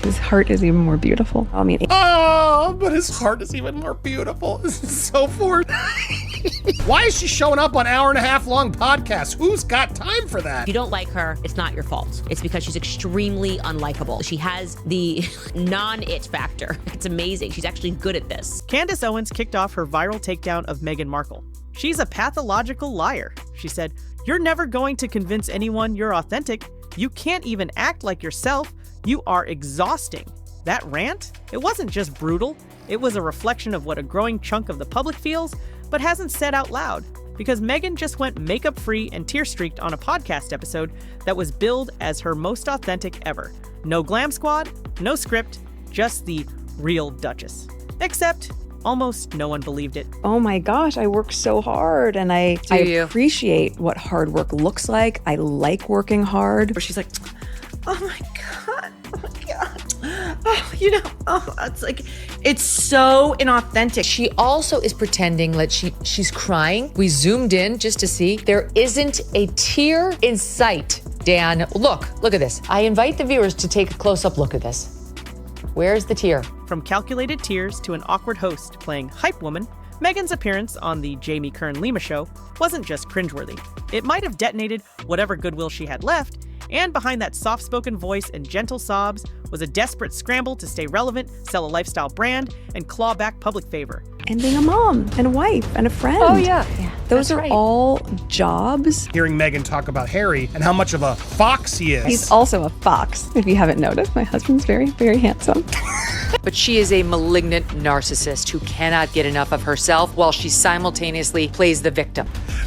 his heart is even more beautiful. I mean, oh, but his heart is even more beautiful. This is so forced. Why is she showing up on hour-and-a-half-long podcasts? Who's got time for that? If you don't like her, it's not your fault. It's because she's extremely unlikable. She has the non-it factor. It's amazing. She's actually good at this. Candace Owens kicked off her viral takedown of Meghan Markle. She's a pathological liar. She said, "You're never going to convince anyone you're authentic. You can't even act like yourself. You are exhausting." That rant? It wasn't just brutal. It was a reflection of what a growing chunk of the public feels, but hasn't said out loud. Because Meghan just went makeup-free and tear-streaked on a podcast episode that was billed as her most authentic ever. No glam squad, no script, just the real Duchess. Except almost no one believed it. oh my gosh, I work so hard and I appreciate what hard work looks like. I like working hard. Where she's like, oh my God, oh my God. Oh, it's like, it's so inauthentic. She also is pretending that she's crying. We zoomed in just to see. There isn't a tear in sight. Dan, look at this. I invite the viewers to take a close-up look at this. Where's the tear? From calculated tears to an awkward host playing hype woman, Meghan's appearance on the Jamie Kern Lima Show wasn't just cringeworthy. It might have detonated whatever goodwill she had left, and behind that soft-spoken voice and gentle sobs was a desperate scramble to stay relevant, sell a lifestyle brand, and claw back public favor. And being a mom and a wife and a friend. Oh, yeah. Those are all jobs. Hearing Meghan talk about Harry and how much of a fox he is. He's also a fox, if you haven't noticed. My husband's very, very handsome. But she is a malignant narcissist who cannot get enough of herself while she simultaneously plays the victim.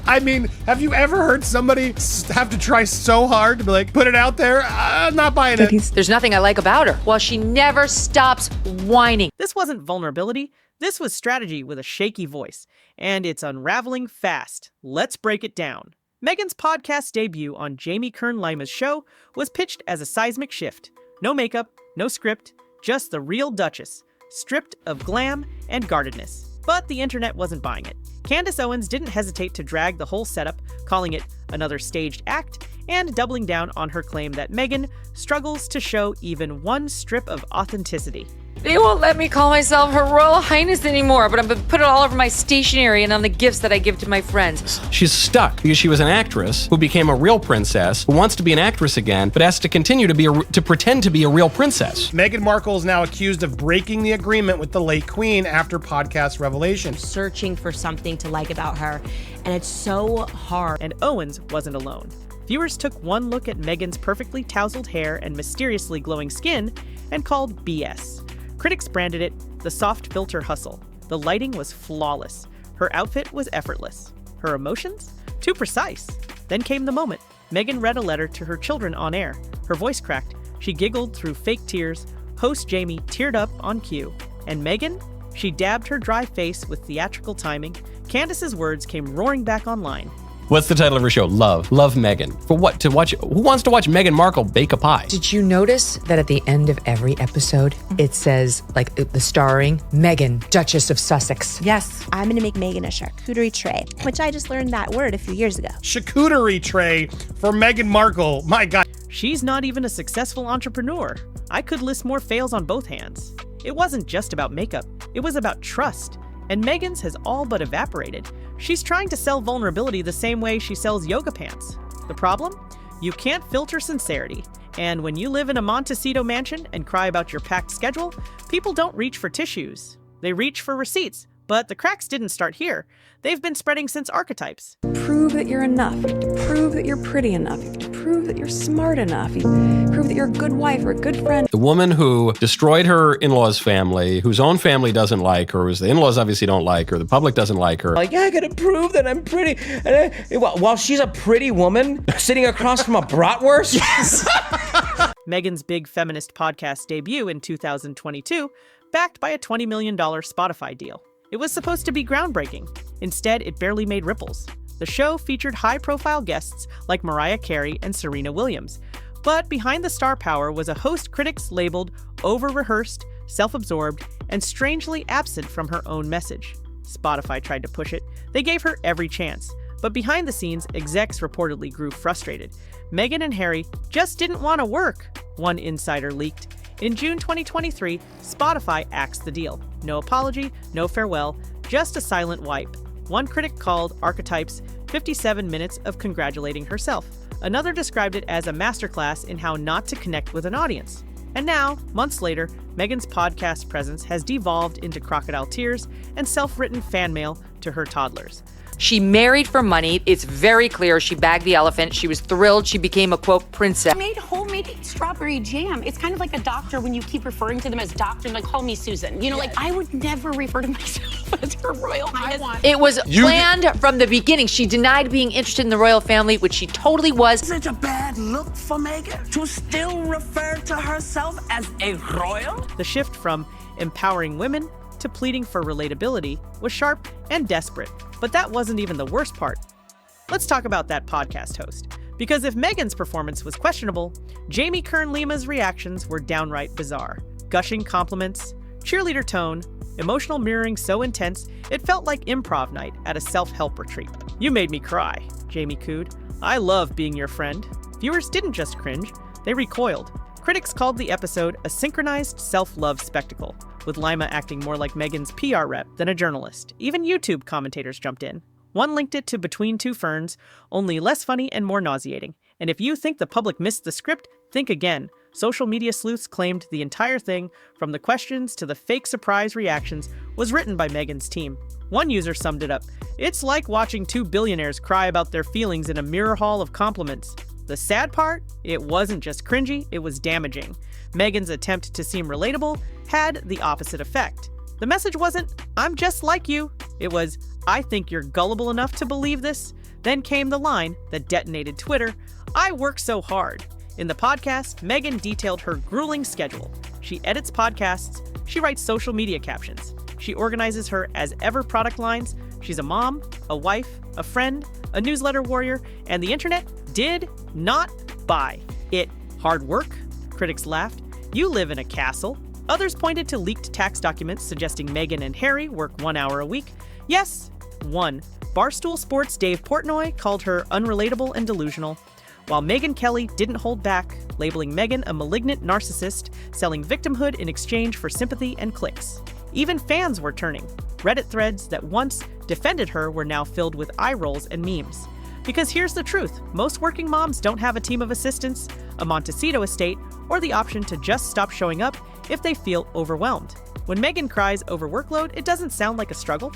I mean, have you ever heard somebody have to try so hard to be like, put it out there? I'm not buying it. There's nothing I like about her. While she never stops whining. This wasn't vulnerability. This was strategy with a shaky voice, and it's unraveling fast. Let's break it down. Meghan's podcast debut on Jamie Kern Lima's show was pitched as a seismic shift. No makeup, no script, just the real Duchess, stripped of glam and guardedness. But the internet wasn't buying it. Candace Owens didn't hesitate to drag the whole setup, calling it another staged act, and doubling down on her claim that Meghan struggles to show even one strip of authenticity. They won't let me call myself Her Royal Highness anymore, but I'm going to put it all over my stationery and on the gifts that I give to my friends. She's stuck because she was an actress who became a real princess, who wants to be an actress again, but has to continue to pretend to be a real princess. Meghan Markle is now accused of breaking the agreement with the late queen after podcast revelation. Searching for something to like about her, and it's so hard. And Owens wasn't alone. Viewers took one look at Meghan's perfectly tousled hair and mysteriously glowing skin and called BS. Critics branded it the soft filter hustle. The lighting was flawless. Her outfit was effortless. Her emotions? Too precise. Then came the moment. Meghan read a letter to her children on air. Her voice cracked. She giggled through fake tears. Host Jamie teared up on cue. And Meghan? She dabbed her dry face with theatrical timing. Candace's words came roaring back online. What's the title of her show? Love Meghan. For what? To watch? Who wants to watch Meghan Markle bake a pie? Did you notice that at the end of every episode, it says, like, the starring Meghan, Duchess of Sussex? Yes. I'm going to make Meghan a charcuterie tray, which I just learned that word a few years ago. Charcuterie tray for Meghan Markle. My God. She's not even a successful entrepreneur. I could list more fails on both hands. It wasn't just about makeup. It was about trust. And Meghan's has all but evaporated. She's trying to sell vulnerability the same way she sells yoga pants. The problem? You can't filter sincerity. And when you live in a Montecito mansion and cry about your packed schedule, people don't reach for tissues. They reach for receipts. But the cracks didn't start here. They've been spreading since archetypes. Prove that you're enough. You have to prove that you're pretty enough. You have to prove that you're smart enough. You prove that you're a good wife or a good friend. The woman who destroyed her in-laws' family, whose own family doesn't like her, whose the in-laws obviously don't like her, the public doesn't like her. Like, yeah, I gotta prove that I'm pretty. And while she's a pretty woman sitting across from a bratwurst? Yes! Meghan's big feminist podcast debut in 2022, backed by a $20 million Spotify deal. It was supposed to be groundbreaking. Instead, it barely made ripples. The show featured high-profile guests like Mariah Carey and Serena Williams. But behind the star power was a host critics labeled over-rehearsed, self-absorbed, and strangely absent from her own message. Spotify tried to push it. They gave her every chance. But behind the scenes, execs reportedly grew frustrated. Meghan and Harry just didn't want to work, one insider leaked. In June 2023, Spotify axed the deal. No apology, no farewell, just a silent wipe. One critic called Archetypes 57 minutes of congratulating herself. Another described it as a masterclass in how not to connect with an audience. And now, months later, Meghan's podcast presence has devolved into crocodile tears and self-written fan mail to her toddlers. She married for money. It's very clear. She bagged the elephant. She was thrilled. She became a, quote, princess. I made homemade strawberry jam. It's kind of like a doctor when you keep referring to them as doctor, like, call me Susan. You know, like, I would never refer to myself as her royal highness. It was planned from the beginning. She denied being interested in the royal family, which she totally was. Is it a bad look for Meghan to still refer to herself as a royal? The shift from empowering women to pleading for relatability was sharp and desperate. But that wasn't even the worst part. Let's talk about that podcast host. Because if Meghan's performance was questionable, Jamie Kern Lima's reactions were downright bizarre. Gushing compliments, cheerleader tone, emotional mirroring so intense, it felt like improv night at a self-help retreat. "You made me cry," Jamie cooed. "I love being your friend." Viewers didn't just cringe, they recoiled. Critics called the episode a synchronized self-love spectacle, with Lima acting more like Meghan's PR rep than a journalist. Even YouTube commentators jumped in. One linked it to Between Two Ferns, only less funny and more nauseating. And if you think the public missed the script, think again. Social media sleuths claimed the entire thing, from the questions to the fake surprise reactions, was written by Meghan's team. One user summed it up: "It's like watching two billionaires cry about their feelings in a mirror hall of compliments." The sad part? It wasn't just cringy, it was damaging. Meghan's attempt to seem relatable had the opposite effect. The message wasn't, "I'm just like you." It was, "I think you're gullible enough to believe this." Then came the line that detonated Twitter: "I work so hard." In the podcast, Meghan detailed her grueling schedule. She edits podcasts, she writes social media captions, she organizes her as-ever product lines. She's a mom, a wife, a friend, a newsletter warrior, and the internet did not buy it. Hard work? Critics laughed. You live in a castle. Others pointed to leaked tax documents suggesting Meghan and Harry work 1 hour a week. Yes, one. Barstool Sports' Dave Portnoy called her unrelatable and delusional, while Megyn Kelly didn't hold back, labeling Meghan a malignant narcissist, selling victimhood in exchange for sympathy and clicks. Even fans were turning. Reddit threads that once defended her were now filled with eye rolls and memes. Because here's the truth, most working moms don't have a team of assistants, a Montecito estate, or the option to just stop showing up if they feel overwhelmed. When Meghan cries over workload, it doesn't sound like a struggle.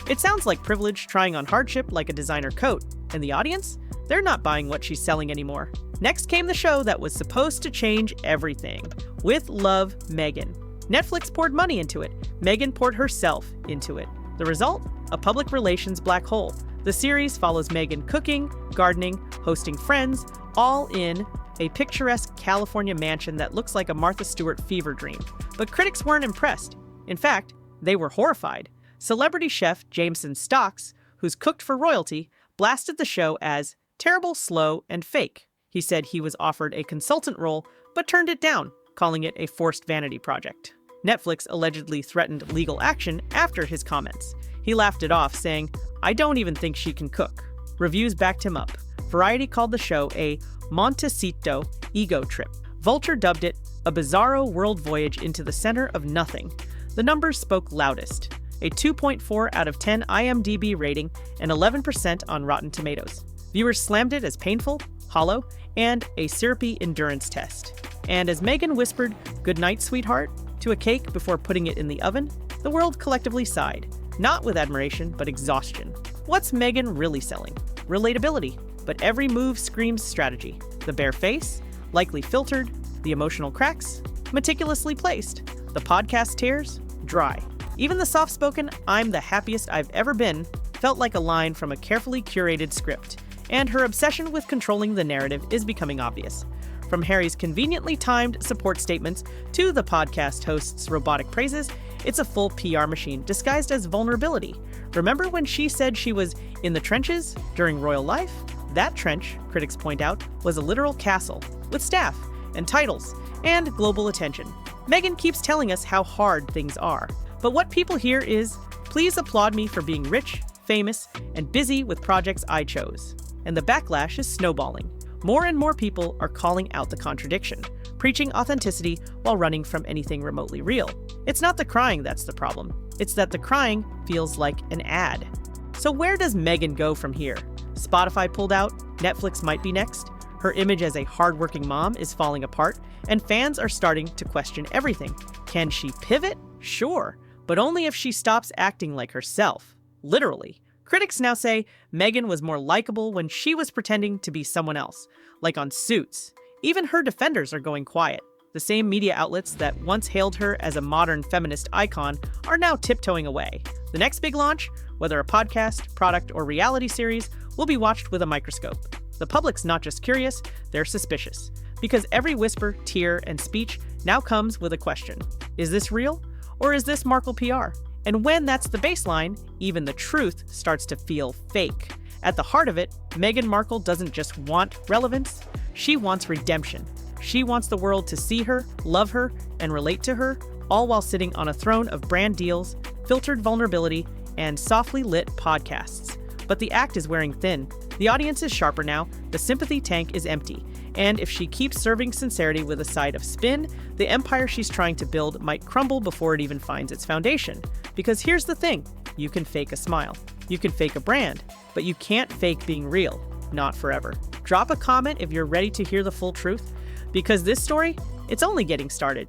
It sounds like privilege trying on hardship like a designer coat. And the audience? They're not buying what she's selling anymore. Next came the show that was supposed to change everything. With Love, Meghan. Netflix poured money into it. Meghan poured herself into it. The result? A public relations black hole. The series follows Meghan cooking, gardening, hosting friends, all in a picturesque California mansion that looks like a Martha Stewart fever dream. But critics weren't impressed. In fact, they were horrified. Celebrity chef Jameson Stocks, who's cooked for royalty, blasted the show as terrible, slow, and fake. He said he was offered a consultant role, but turned it down, calling it a forced vanity project. Netflix allegedly threatened legal action after his comments. He laughed it off, saying, "I don't even think she can cook." Reviews backed him up. Variety called the show a Montecito ego trip. Vulture dubbed it a bizarro world voyage into the center of nothing. The numbers spoke loudest. A 2.4 out of 10 IMDb rating and 11% on Rotten Tomatoes. Viewers slammed it as painful, hollow, and a syrupy endurance test. And as Meghan whispered, "Good night, sweetheart," to a cake before putting it in the oven, the world collectively sighed. Not with admiration, but exhaustion. What's Meghan really selling? Relatability. But every move screams strategy. The bare face, likely filtered. The emotional cracks, meticulously placed. The podcast tears, dry. Even the soft-spoken, "I'm the happiest I've ever been," felt like a line from a carefully curated script. And her obsession with controlling the narrative is becoming obvious. From Harry's conveniently timed support statements to the podcast host's robotic praises, it's a full PR machine disguised as vulnerability. Remember when she said she was in the trenches during royal life? That trench, critics point out, was a literal castle with staff and titles and global attention. Meghan keeps telling us how hard things are. But what people hear is, "Please applaud me for being rich, famous, and busy with projects I chose." And the backlash is snowballing. More and more people are calling out the contradiction. preaching authenticity while running from anything remotely real. It's not the crying that's the problem. It's that the crying feels like an ad. So where does Meghan go from here? Spotify pulled out, Netflix might be next, her image as a hardworking mom is falling apart, and fans are starting to question everything. Can she pivot? Sure, but only if she stops acting like herself. Literally. Critics now say Meghan was more likable when she was pretending to be someone else, like on Suits. Even her defenders are going quiet. The same media outlets that once hailed her as a modern feminist icon are now tiptoeing away. The next big launch, whether a podcast, product, or reality series, will be watched with a microscope. The public's not just curious, they're suspicious. Because every whisper, tear, and speech now comes with a question. Is this real? Or is this Markle PR? And when that's the baseline, even the truth starts to feel fake. At the heart of it, Meghan Markle doesn't just want relevance, she wants redemption. She wants the world to see her, love her, and relate to her, all while sitting on a throne of brand deals, filtered vulnerability, and softly lit podcasts. But the act is wearing thin. The audience is sharper now, the sympathy tank is empty, and if she keeps serving sincerity with a side of spin, the empire she's trying to build might crumble before it even finds its foundation. Because here's the thing, you can fake a smile, you can fake a brand, but you can't fake being real, not forever. Drop a comment if you're ready to hear the full truth, because this story, it's only getting started.